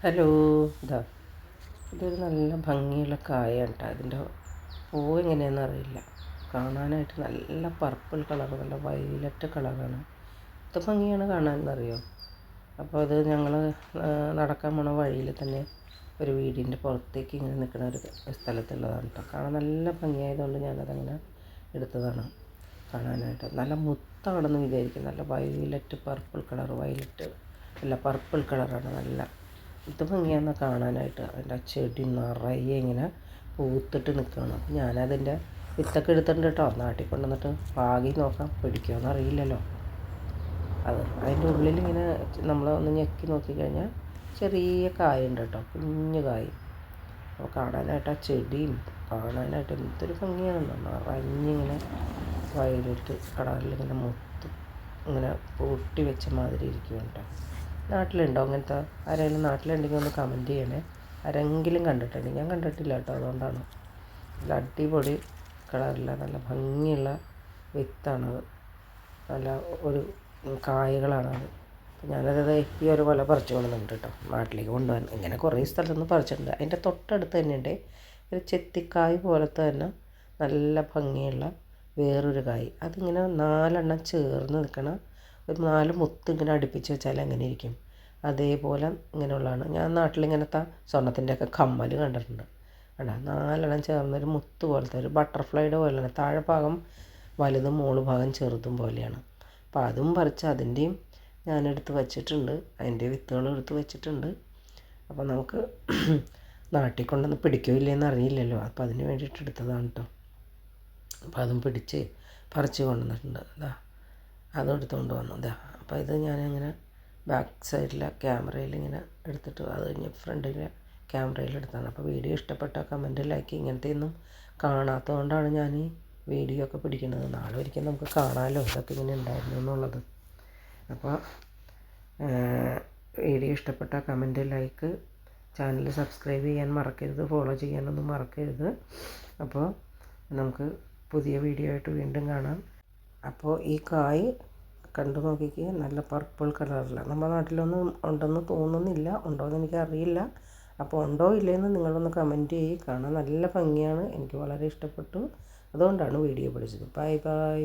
Hello. ഇതാ ഇതൊരു നല്ല ഭംഗിയുള്ള കായാണ് കേട്ടോ. അതിൻ്റെ പൂവ് എങ്ങനെയാണെന്ന് അറിയില്ല. കാണാനായിട്ട് നല്ല പർപ്പിൾ കളർ, നല്ല വയലറ്റ് കളറാണ്. ഇത് ഭംഗിയാണ് കാണാനെന്നറിയോ. അപ്പോൾ അത് ഞങ്ങൾ നടക്കാൻ പോണ വഴിയിൽ തന്നെ ഒരു വീടിൻ്റെ പുറത്തേക്ക് ഇങ്ങനെ നിൽക്കുന്ന ഒരു സ്ഥലത്തുള്ളതാണ് കേട്ടോ. കാണാൻ നല്ല ഭംഗിയായതുകൊണ്ട് ഞാനതങ്ങനെ എടുത്തതാണ് കാണാനായിട്ട്. നല്ല മുത്താണെന്ന് വിചാരിക്കും. നല്ല വയലറ്റ് പർപ്പിൾ കളർ, വയലറ്റ് അല്ല പർപ്പിൾ കളറാണ്. നല്ല ഇത് ഭംഗിയാണ് കാണാനായിട്ട്. അതിൻ്റെ ചെടി നിറയെ ഇങ്ങനെ പൂത്തിട്ട് നിൽക്കുകയാണ്. അപ്പം ഞാനതിൻ്റെ വിത്തൊക്കെ എടുത്തിട്ടുണ്ട് കേട്ടോ. നാട്ടിൽ കൊണ്ടുവന്നിട്ട് പാകി നോക്കാം, പിടിക്കുമോയെന്ന് അറിയില്ലല്ലോ. അതിൻ്റെ ഉള്ളിലിങ്ങനെ നമ്മൾ ഒന്ന് ഞെക്കി നോക്കിക്കഴിഞ്ഞാൽ ചെറിയ കായുണ്ട് കേട്ടോ, കുഞ്ഞു കായ്. അപ്പോൾ കാണാനായിട്ട് ആ ചെടിയും കാണാനായിട്ട് എന്തൊരു ഭംഗിയാണെന്ന്. നിറഞ്ഞിങ്ങനെ വയലറ്റ് കളറിലിങ്ങനെ മുത്ത് ഇങ്ങനെ പൂട്ടി വെച്ച മാതിരി ഇരിക്കും കേട്ടോ. നാട്ടിലുണ്ടോ അങ്ങനത്തെ? ആരെങ്കിലും നാട്ടിലുണ്ടെങ്കിൽ ഒന്ന് കമൻറ്റ് ചെയ്യണേ. ആരെങ്കിലും കണ്ടിട്ടുണ്ടെങ്കിൽ. ഞാൻ കണ്ടിട്ടില്ല കേട്ടോ, അതുകൊണ്ടാണ്. നല്ല അടിപൊളി കളറില്ല, നല്ല ഭംഗിയുള്ള വിത്താണത്. നല്ല ഒരു കായകളാണത്. അപ്പോൾ ഞാനത് ഈ ഒരു കൊല പറിച്ചു കൊണ്ടുവന്നിട്ടുണ്ട് കേട്ടോ, നാട്ടിലേക്ക് കൊണ്ടുപോകാൻ. ഇങ്ങനെ കുറേ സ്ഥലത്തുനിന്ന് പറിച്ചിട്ടുണ്ട്. അതിൻ്റെ തൊട്ടടുത്ത് തന്നെയുണ്ട് ഒരു ചെത്തിക്കായ് പോലത്തെ തന്നെ നല്ല ഭംഗിയുള്ള വേറൊരു കായ്. അതിങ്ങനെ 4 ചേർന്ന് നിൽക്കണ ഒരു 4 മുത്ത് ഇങ്ങനെ അടുപ്പിച്ച് വെച്ചാൽ എങ്ങനെ ഇരിക്കും, അതേപോലെ ഇങ്ങനെയുള്ളതാണ്. ഞാൻ നാട്ടിലിങ്ങനത്തെ സ്വർണ്ണത്തിൻ്റെയൊക്കെ കമ്മൽ കണ്ടിട്ടുണ്ട്. വേണ്ട 4 ചേർന്നൊരു മുത്ത് പോലത്തെ ഒരു ബട്ടർഫ്ലൈയുടെ പോലെയാണ്. താഴെ ഭാഗം വലുതും മുകൾ ഭാഗം ചെറുതും പോലെയാണ്. അപ്പോൾ അതും പറിച്ച് അതിൻ്റെയും ഞാനെടുത്ത് വച്ചിട്ടുണ്ട്. അതിൻ്റെ വിത്തുകളും എടുത്ത് വെച്ചിട്ടുണ്ട്. അപ്പോൾ നമുക്ക് നാട്ടിൽ കൊണ്ടുവന്ന് പിടിക്കില്ലെന്ന് അറിയില്ലല്ലോ. അപ്പോൾ അതിന് വേണ്ടിയിട്ട് എടുത്തതാണ് കേട്ടോ. അപ്പോൾ അതും പിടിച്ച് പറിച്ച് കൊണ്ടുവന്നിട്ടുണ്ട്. അതും എടുത്തുകൊണ്ട് വന്നു. അപ്പോൾ ഇത് ഞാനിങ്ങനെ ബാക്ക് സൈഡിലെ ക്യാമറയിൽ ഇങ്ങനെ എടുത്തിട്ട് അത് കഴിഞ്ഞ് ഫ്രണ്ടിലെ ക്യാമറയിൽ എടുത്താണ്. അപ്പോൾ വീഡിയോ ഇഷ്ടപ്പെട്ട കമൻറ്റ് ലൈക്ക്. ഇങ്ങനത്തെയൊന്നും കാണാത്തതുകൊണ്ടാണ് ഞാൻ ഈ വീഡിയോ ഒക്കെ പിടിക്കുന്നത്. നാളെ ഒരിക്കലും നമുക്ക് കാണാമല്ലോ ഇതൊക്കെ ഇങ്ങനെ ഉണ്ടായിരുന്നു എന്നുള്ളത്. അപ്പോൾ വീഡിയോ ഇഷ്ടപ്പെട്ട കമൻറ്റ് ലൈക്ക്, ചാനൽ സബ്സ്ക്രൈബ് ചെയ്യാൻ മറക്കരുത്, ഫോളോ ചെയ്യാനൊന്നും മറക്കരുത്. അപ്പോൾ നമുക്ക് പുതിയ വീഡിയോ ആയിട്ട് വീണ്ടും കാണാം. അപ്പോൾ ഈ കായ് കണ്ടു നോക്കിക്ക്, നല്ല പർപ്പിൾ കളറില്ല. നമ്മുടെ നാട്ടിലൊന്നും ഉണ്ടെന്ന് തോന്നുന്നില്ല. ഉണ്ടോയെന്ന് എനിക്കറിയില്ല. അപ്പോൾ ഉണ്ടോ ഇല്ലയെന്ന് നിങ്ങളൊന്ന് കമൻറ്റ് ചെയ്യ്. കാണാൻ നല്ല ഭംഗിയാണ്, എനിക്ക് വളരെ ഇഷ്ടപ്പെട്ടു. അതുകൊണ്ടാണ് വീഡിയോ പിടിച്ചത്. Bye bye.